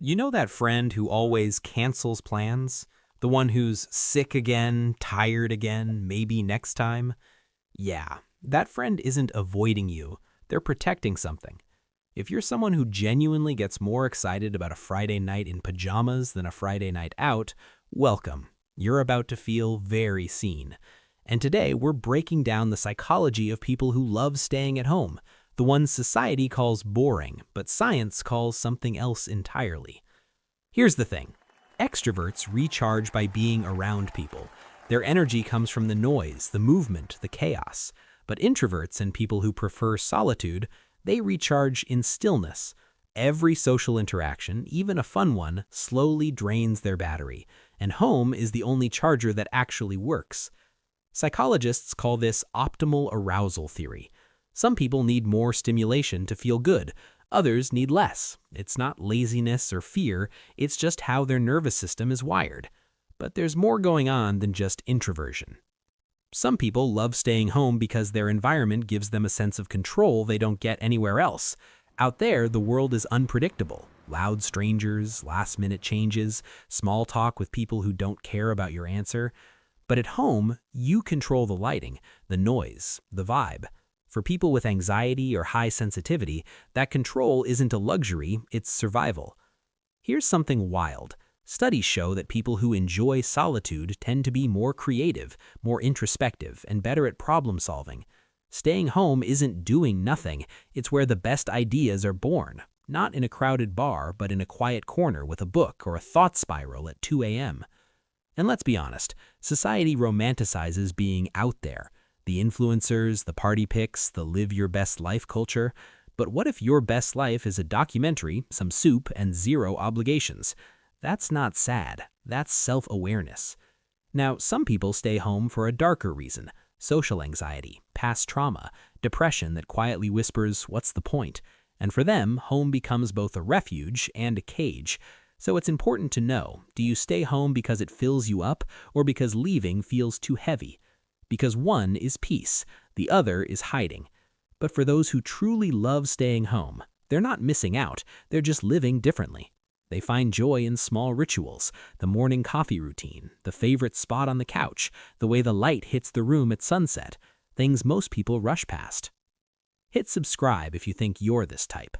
You know that friend who always cancels plans? The one who's sick again, tired again, maybe next time? Yeah, that friend isn't avoiding you. They're protecting something. If you're someone who genuinely gets more excited about a Friday night in pajamas than a Friday night out, welcome. You're about to feel very seen. And today we're breaking down the psychology of people who love staying at home, the ones society calls boring, but science calls something else entirely. Here's the thing. Extroverts recharge by being around people. Their energy comes from the noise, the movement, the chaos. But introverts and people who prefer solitude, they recharge in stillness. Every social interaction, even a fun one, slowly drains their battery, and home is the only charger that actually works. Psychologists call this optimal arousal theory. Some people need more stimulation to feel good. Others need less. It's not laziness or fear, it's just how their nervous system is wired. But there's more going on than just introversion. Some people love staying home because their environment gives them a sense of control they don't get anywhere else. Out there, the world is unpredictable. Loud strangers, last-minute changes, small talk with people who don't care about your answer. But at home, you control the lighting, the noise, the vibe. For people with anxiety or high sensitivity, that control isn't a luxury, it's survival. Here's something wild. Studies show that people who enjoy solitude tend to be more creative, more introspective, and better at problem solving. Staying home isn't doing nothing, it's where the best ideas are born. Not in a crowded bar, but in a quiet corner with a book or a thought spiral at 2 a.m. And let's be honest, society romanticizes being out there. The influencers, the party pics, the live your best life culture. But what if your best life is a documentary, some soup, and zero obligations? That's not sad. That's self-awareness. Now, some people stay home for a darker reason: social anxiety, past trauma, depression that quietly whispers, "What's the point?" And for them, home becomes both a refuge and a cage. So it's important to know, do you stay home because it fills you up or because leaving feels too heavy? Because one is peace, the other is hiding. But for those who truly love staying home, they're not missing out, they're just living differently. They find joy in small rituals, the morning coffee routine, the favorite spot on the couch, the way the light hits the room at sunset, things most people rush past. Hit subscribe if you think you're this type.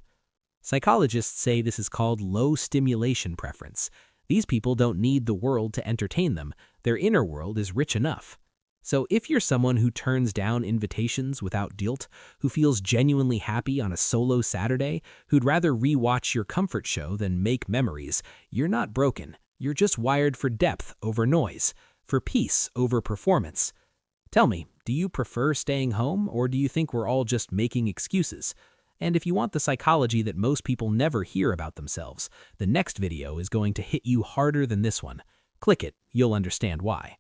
Psychologists say this is called low stimulation preference. These people don't need the world to entertain them, their inner world is rich enough. So if you're someone who turns down invitations without guilt, who feels genuinely happy on a solo Saturday, who'd rather re-watch your comfort show than make memories, you're not broken. You're just wired for depth over noise, for peace over performance. Tell me, do you prefer staying home, or do you think we're all just making excuses? And if you want the psychology that most people never hear about themselves, the next video is going to hit you harder than this one. Click it, you'll understand why.